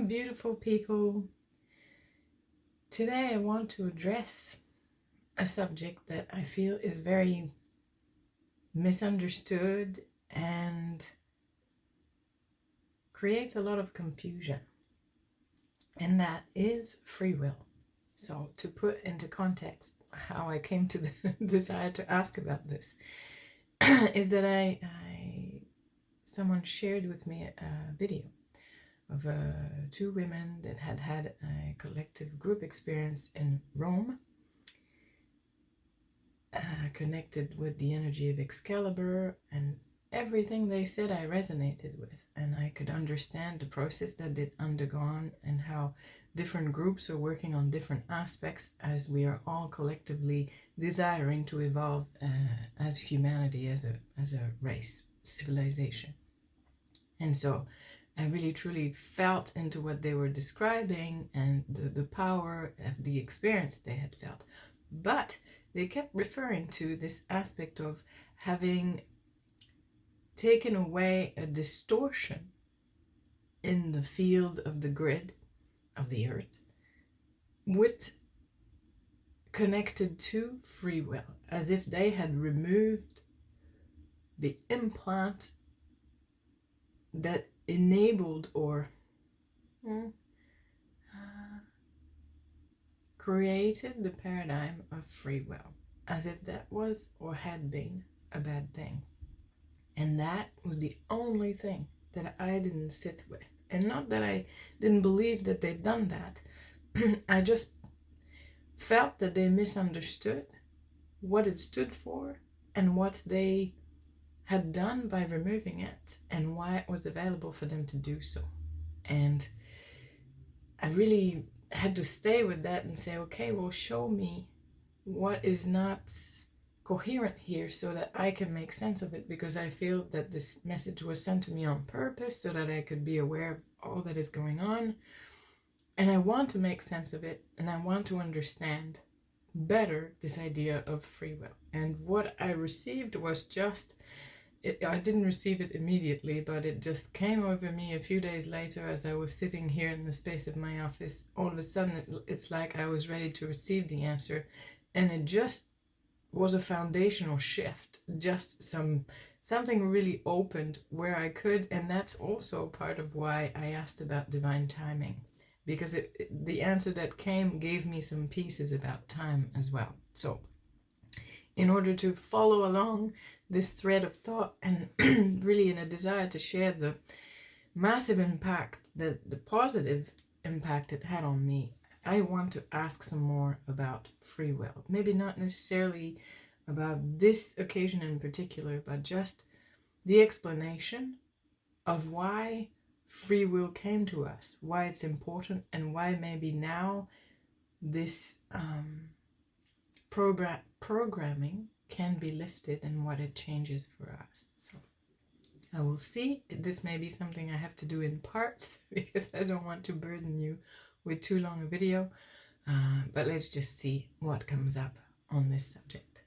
beautiful people. Today I want to address a subject that I feel is very misunderstood and creates a lot of confusion, and that is free will. So to put into context how I came to the desire to ask about this is that someone shared with me a video of two women that had had a collective group experience in Rome, connected with the energy of Excalibur, and everything they said I resonated with, and I could understand the process that they'd undergone and how different groups are working on different aspects as we are all collectively desiring to evolve as humanity, as a race, civilization. And so I really truly felt into what they were describing and the power of the experience they had felt. But they kept referring to this aspect of having taken away a distortion in the field of the grid of the earth with connected to free will, as if they had removed the implant that enabled or created the paradigm of free will, as if that was or had been a bad thing. And that was the only thing that I didn't sit with. And not that I didn't believe that they'd done that. I just felt that they misunderstood what it stood for and what they had done by removing it and why it was available for them to do so. And I really had to stay with that and say, okay, well, show me what is not coherent here so that I can make sense of it, because I feel that this message was sent to me on purpose so that I could be aware of all that is going on. And I want to make sense of it, and I want to understand better this idea of free will. And what I received was just, I didn't receive it immediately, but it just came over me a few days later as I was sitting here in the space of my office. All of a sudden, it's like I was ready to receive the answer, and it just was a foundational shift. Just something really opened where I could, and that's also part of why I asked about divine timing, because the answer that came gave me some pieces about time as well. So in order to follow along this thread of thought, and really in a desire to share the massive impact, the positive impact it had on me, I want to ask some more about free will. Maybe not necessarily about this occasion in particular, but just the explanation of why free will came to us, why it's important, and why maybe now this programming can be lifted and what it changes for us. So I will see. This may be something I have to do in parts because I don't want to burden you with too long a video, but let's just see what comes up on this subject.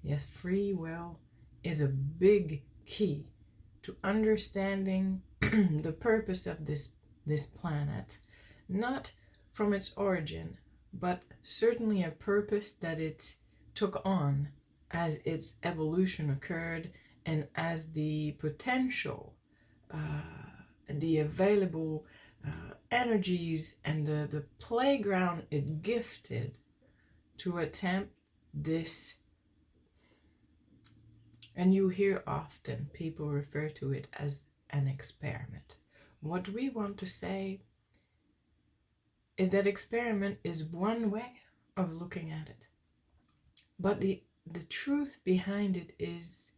Yes, free will is a big key to understanding the purpose of this planet, not from its origin, but certainly a purpose that it took on as its evolution occurred, and as the potential, the available energies and the playground it gifted to attempt this. And you hear often people refer to it as an experiment. What we want to say is that experiment is one way of looking at it. But the truth behind it is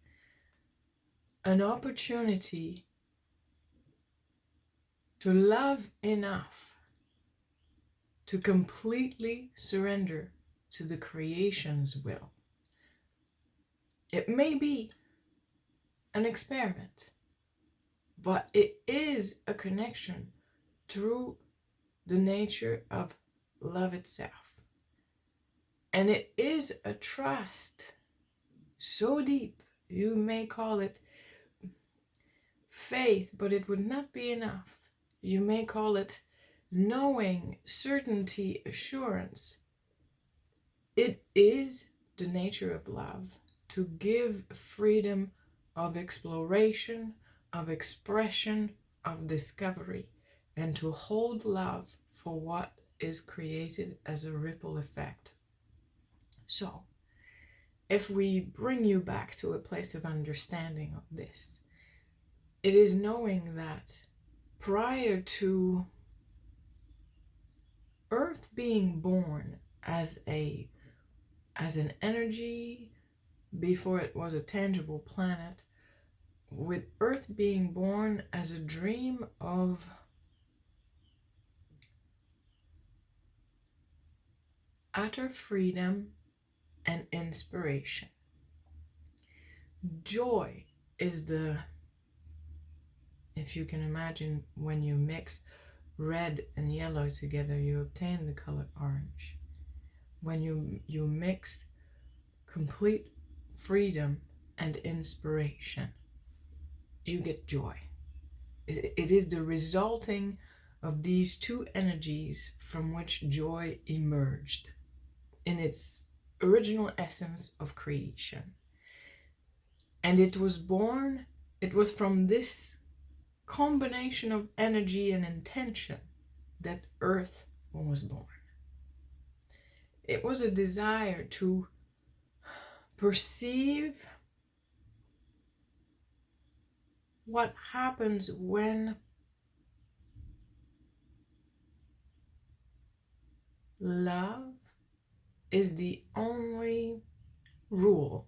an opportunity to love enough to completely surrender to the creation's will. It may be an experiment, but it is a connection through the nature of love itself. And it is a trust so deep, you may call it faith, but it would not be enough. You may call it knowing, certainty, assurance. It is the nature of love to give freedom of exploration, of expression, of discovery, and to hold love for what is created as a ripple effect. So, if we bring you back to a place of understanding of this, it is knowing that prior to Earth being born as an energy, before it was a tangible planet, with Earth being born as a dream of utter freedom and inspiration. Joy is if you can imagine, when you mix red and yellow together, you obtain the color orange. When you mix complete freedom and inspiration, you get joy. It is the resulting of these two energies from which joy emerged in its original essence of creation. And it was from this combination of energy and intention that Earth was born. It was a desire to perceive what happens when love is the only rule.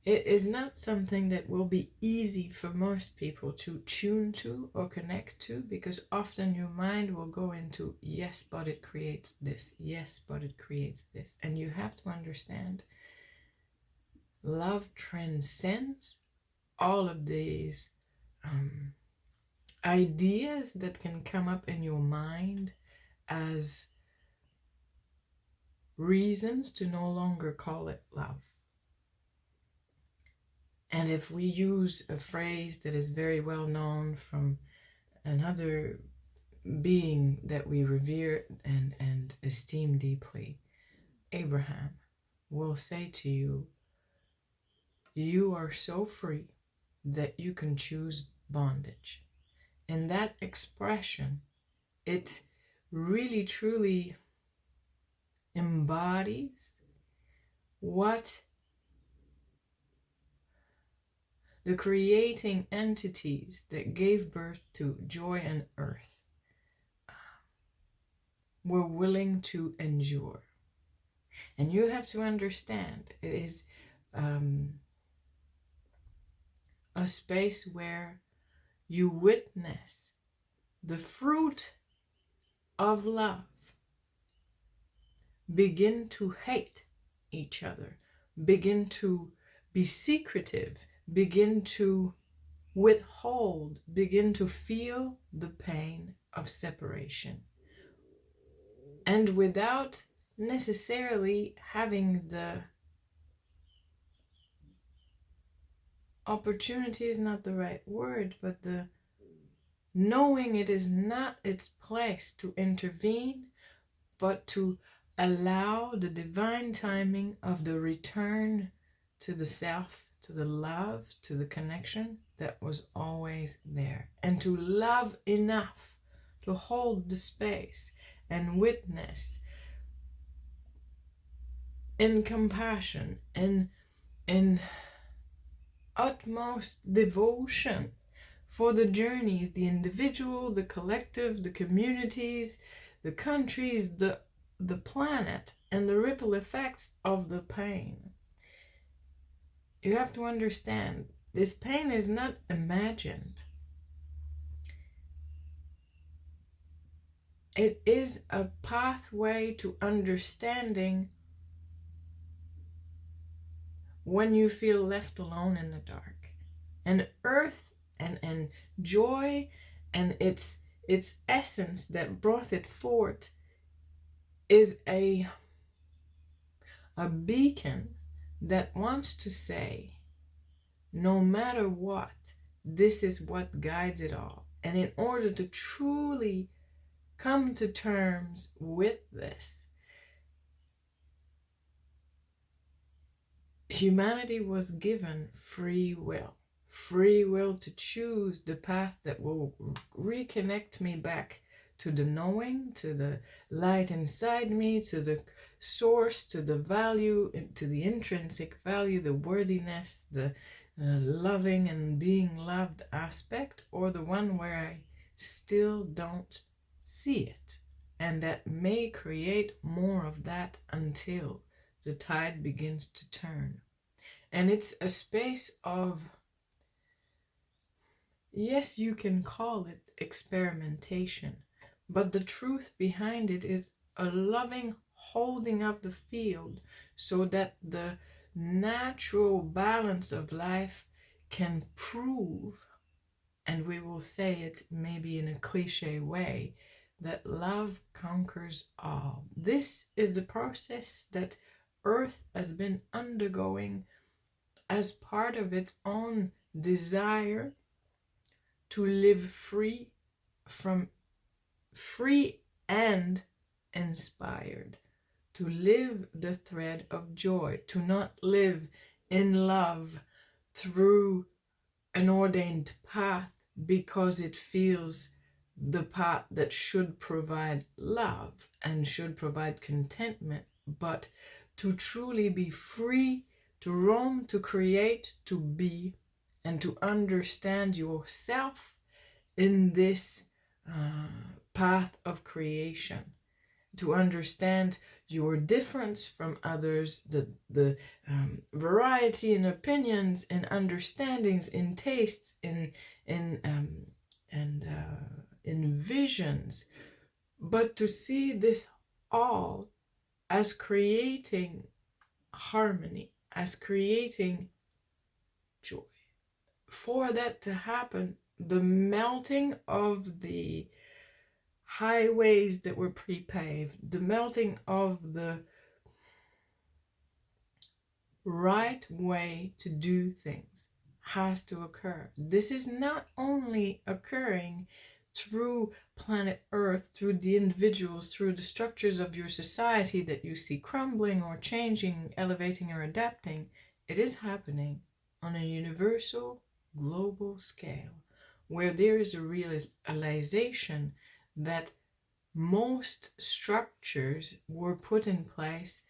It is not something that will be easy for most people to tune to or connect to, because often your mind will go into, yes, but it creates this. Yes, but it creates this. And you have to understand, love transcends all of these ideas that can come up in your mind as reasons to no longer call it love. And if we use a phrase that is very well known from another being that we revere and esteem deeply, Abraham will say to you, you are so free that you can choose bondage. And that expression, it really truly embodies what the creating entities that gave birth to joy and earth were willing to endure. And you have to understand, it is a space where you witness the fruit of love begin to hate each other, begin to be secretive, begin to withhold, begin to feel the pain of separation. And without necessarily having the opportunity, is not the right word, but the knowing it is not its place to intervene, but to allow the divine timing of the return to the self, to the love, to the connection that was always there. And to love enough to hold the space and witness in compassion, in utmost devotion for the journeys, the individual, the collective, the communities, the countries, the planet, and the ripple effects of the pain. You have to understand, this pain is not imagined. It is a pathway to understanding when you feel left alone in the dark. And earth and joy and its its essence that brought it forth is a beacon that wants to say, no matter what, this is what guides it all. And in order to truly come to terms with this, humanity was given free will to choose the path that will reconnect me back to the knowing, to the light inside me, to the source, to the value, to the intrinsic value, the worthiness, the loving and being loved aspect, or the one where I still don't see it. And that may create more of that until the tide begins to turn. And it's a space of, yes, you can call it experimentation, but the truth behind it is a loving holding of the field so that the natural balance of life can prove, and we will say it maybe in a cliche way, that love conquers all. This is the process that Earth has been undergoing as part of its own desire to live free and inspired, to live the thread of joy, to not live in love through an ordained path because it feels the path that should provide love and should provide contentment, but to truly be free, to roam, to create, to be, and to understand yourself in this path of creation, to understand your difference from others, the variety in opinions, in understandings, in tastes, in visions, but to see this all as creating harmony, as creating joy. For that to happen, the melting of the highways that were pre-paved, the melting of the right way to do things has to occur. This is not only occurring through planet Earth, through the individuals, through the structures of your society that you see crumbling or changing, elevating or adapting. It is happening on a universal, global scale, where there is a realization that most structures were put in place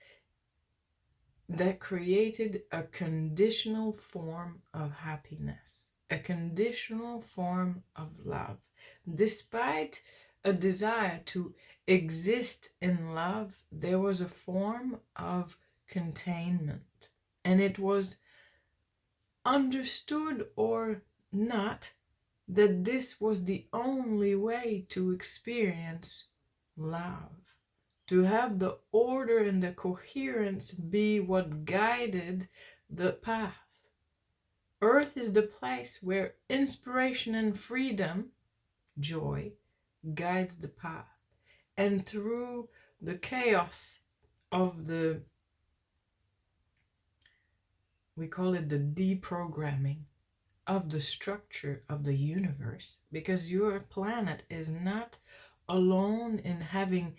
that created a conditional form of happiness, a conditional form of love. Despite a desire to exist in love, there was a form of containment. And it was understood or not that this was the only way to experience love. To have the order and the coherence be what guided the path. Earth is the place where inspiration and freedom, joy, guides the path. And through the chaos of we call it the deprogramming of the structure of the universe, because your planet is not alone in having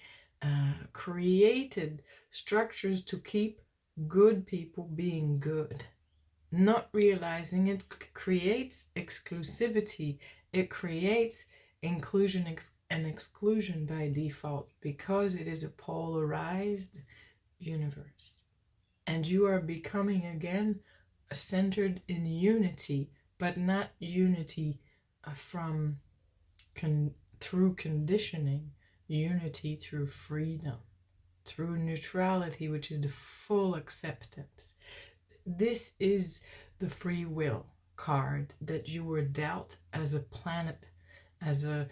created structures to keep good people being good. Not realizing it creates exclusivity, it creates inclusion and exclusion by default, because it is a polarized universe. And you are becoming again centered in unity, but not unity through conditioning, unity through freedom, through neutrality, which is the full acceptance. This is the free will card that you were dealt as a planet, as a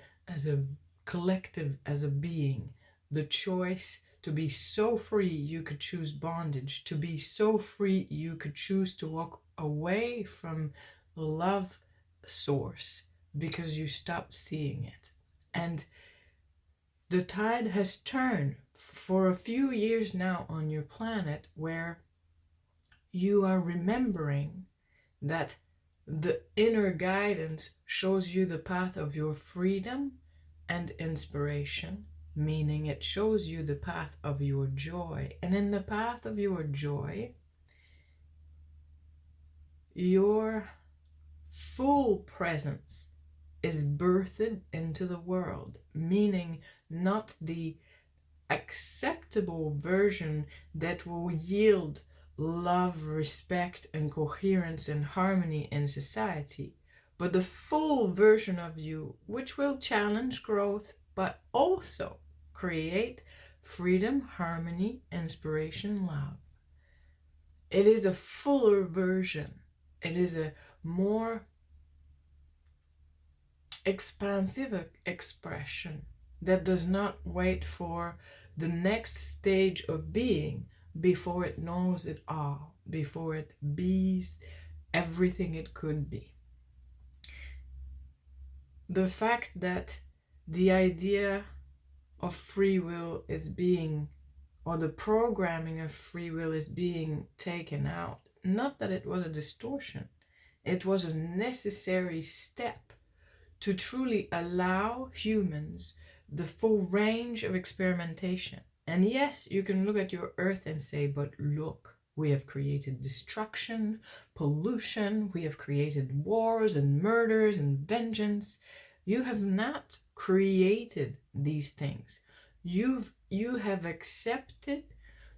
collective, as a being. The choice to be so free you could choose bondage, to be so free you could choose to walk away from love source because you stopped seeing it. And the tide has turned for a few years now on your planet, where you are remembering that the inner guidance shows you the path of your freedom and inspiration, meaning it shows you the path of your joy. And in the path of your joy, your full presence is birthed into the world, meaning not the acceptable version that will yield love, respect, and coherence and harmony in society, but the full version of you, which will challenge growth, but also create freedom, harmony, inspiration, love. It is a fuller version. It is a more expansive expression that does not wait for the next stage of being before it knows it all, before it bees everything it could be. The fact that the idea of free will is being, or the programming of free will is being taken out, not that it was a distortion, it was a necessary step to truly allow humans the full range of experimentation. And yes, you can look at your earth and say, but look, we have created destruction, pollution, we have created wars and murders and vengeance. You have not created these things. You have accepted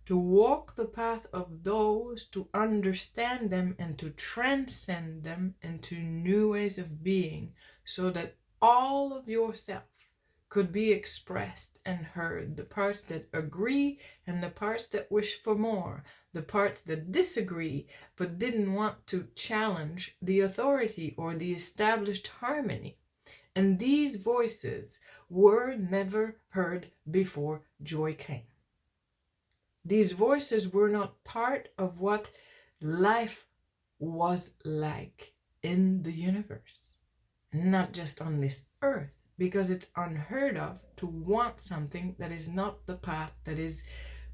to walk the path of those, to understand them and to transcend them into new ways of being, so that all of yourself could be expressed and heard. The parts that agree and the parts that wish for more. The parts that disagree but didn't want to challenge the authority or the established harmony. And these voices were never heard before joy came. These voices were not part of what life was like in the universe, not just on this earth, because it's unheard of to want something that is not the path that is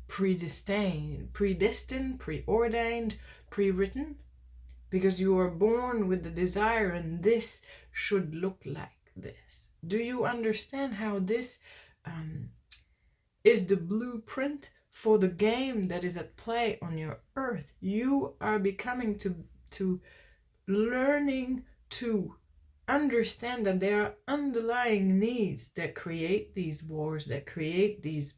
predestined, preordained, pre-written, because you are born with the desire and this should look like this. Do you understand how this is the blueprint for the game that is at play on your earth? You are becoming to learning to understand that there are underlying needs that create these wars, that create these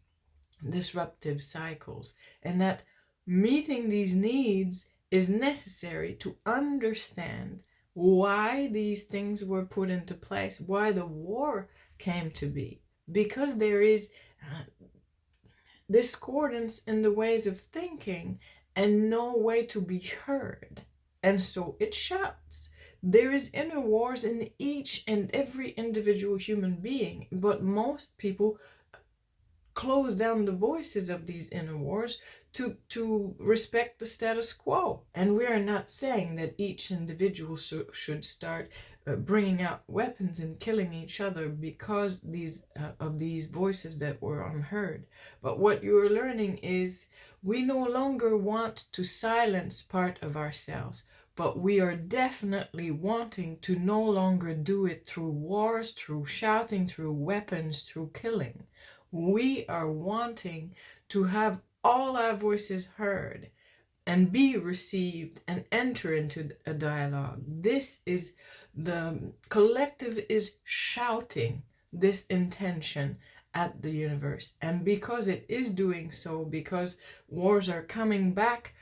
disruptive cycles, and that meeting these needs is necessary to understand why these things were put into place, why the war came to be, because there is discordance in the ways of thinking and no way to be heard. And so it shouts. There is inner wars in each and every individual human being, but most people close down the voices of these inner wars to respect the status quo. And we are not saying that each individual should start bringing out weapons and killing each other because of these voices that were unheard. But what you are learning is we no longer want to silence part of ourselves, but we are definitely wanting to no longer do it through wars, through shouting, through weapons, through killing. We are wanting to have all our voices heard and be received and enter into a dialogue. This is the collective is shouting this intention at the universe. And because it is doing so, because wars are coming back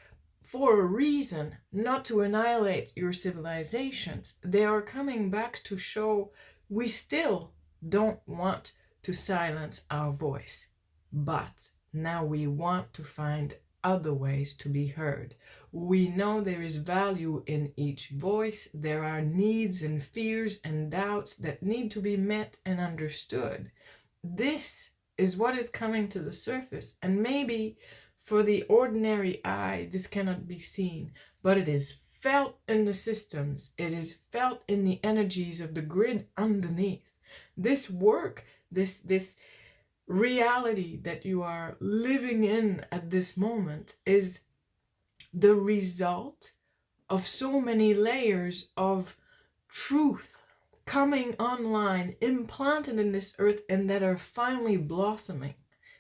for a reason, not to annihilate your civilizations, they are coming back to show we still don't want to silence our voice, but now we want to find other ways to be heard. We know there is value in each voice. There are needs and fears and doubts that need to be met and understood. This is what is coming to the surface, and maybe for the ordinary eye this cannot be seen, but it is felt in the systems. It is felt in the energies of the grid underneath. This work, this reality that you are living in at this moment is the result of so many layers of truth coming online, implanted in this earth, and that are finally blossoming.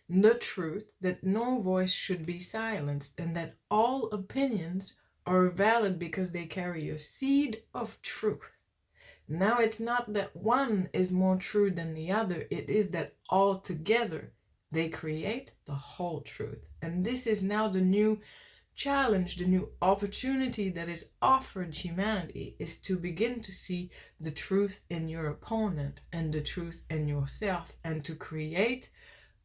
The truth that no voice should be silenced, and that all opinions are valid because they carry a seed of truth. Now it's not that one is more true than the other, it is that all together they create the whole truth. And this is now the new challenge, the new opportunity that is offered humanity, is to begin to see the truth in your opponent and the truth in yourself, and to create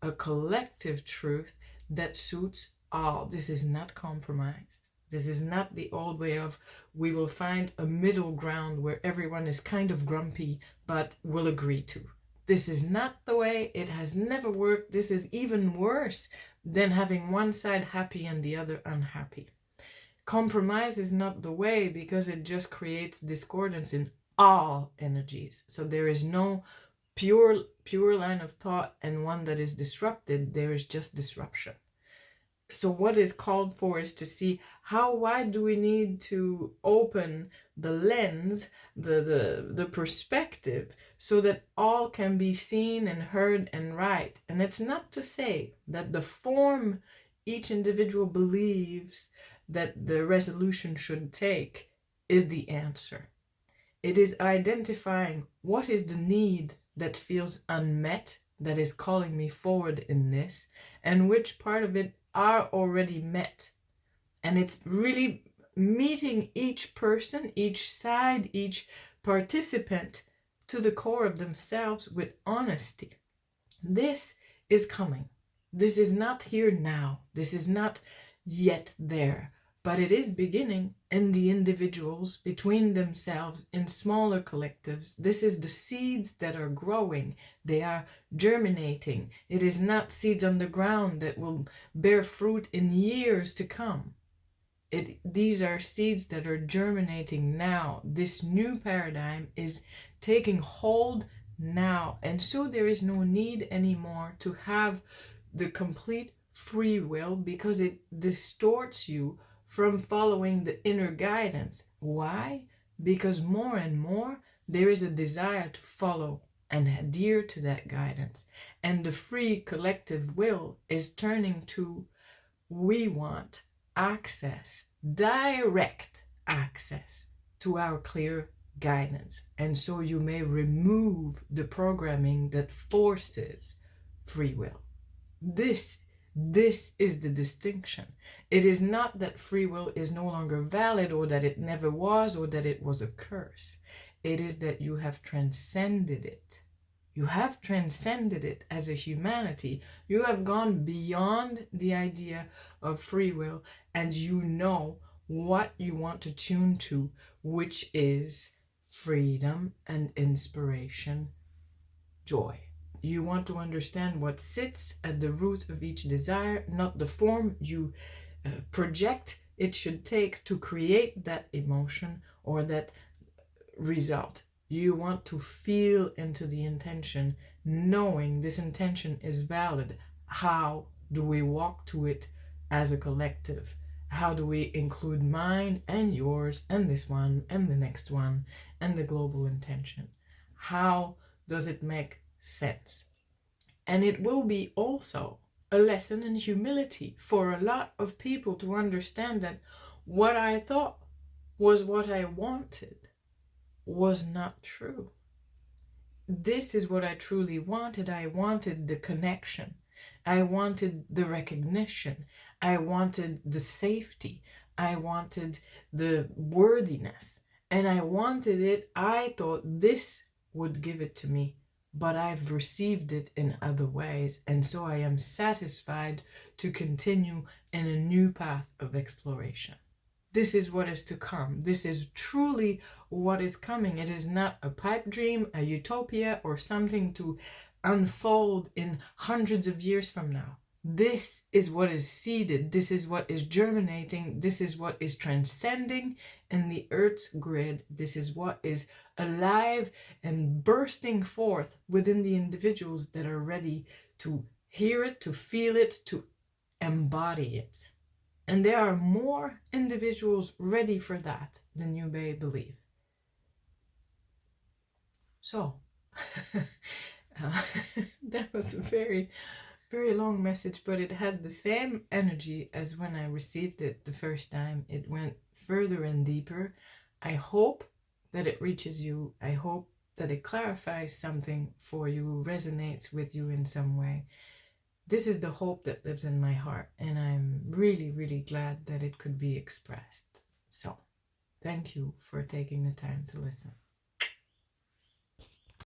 a collective truth that suits all. This is not compromise. This is not the old way of we will find a middle ground where everyone is kind of grumpy but will agree to. This is not the way. It has never worked. This is even worse than having one side happy and the other unhappy. Compromise is not the way, because it just creates discordance in all energies. So there is no pure line of thought and one that is disrupted. There is just disruption. So what is called for is to see how wide do we need to open the lens, the perspective, so that all can be seen and heard and right. And it's not to say that the form each individual believes that the resolution should take is the answer. It is identifying what is the need that feels unmet, that is calling me forward in this, and which part of it are already met. And it's really meeting each person, each side, each participant to the core of themselves with honesty. This is coming. This is not here now. This is not yet there. But it is beginning in the individuals, between themselves, in smaller collectives. This is the seeds that are growing. They are germinating. It is not seeds on the ground that will bear fruit in years to come. These are seeds that are germinating now. This new paradigm is taking hold now. And so there is no need anymore to have the complete free will, because it distorts you from following the inner guidance. Why? Because more and more there is a desire to follow and adhere to that guidance. And the free collective will is turning to, we want access, direct access to our clear guidance. And so you may remove the programming that forces free will. This is the distinction. It is not that free will is no longer valid, or that it never was, or that it was a curse. It is that you have transcended it. You have transcended it as a humanity. You have gone beyond the idea of free will, and you know what you want to tune to, which is freedom and inspiration, joy. You want to understand what sits at the root of each desire, not the form you project it should take to create that emotion or that result. You want to feel into the intention, knowing this intention is valid. How do we walk to it as a collective? How do we include mine and yours and this one and the next one and the global intention? How does it make sense? And it will be also a lesson in humility for a lot of people to understand that what I thought was what I wanted was not true. This is what I truly wanted. I wanted the connection. I wanted the recognition. I wanted the safety. I wanted the worthiness. And I wanted it. I thought this would give it to me, but I've received it in other ways. And so I am satisfied to continue in a new path of exploration. This is what is to come. This is truly what is coming. It is not a pipe dream, a utopia, or something to unfold in hundreds of years from now. This is what is seeded. This is what is germinating. This is what is transcending in the earth's grid. This is what is alive and bursting forth within the individuals that are ready to hear it, to feel it, to embody it. And there are more individuals ready for that than you may believe. So, that was a very, very long message, but it had the same energy as when I received it the first time. It went further and deeper. I hope that it reaches you. I hope that it clarifies something for you, resonates with you in some way. This is the hope that lives in my heart, and I'm really, really glad that it could be expressed. So, thank you for taking the time to listen.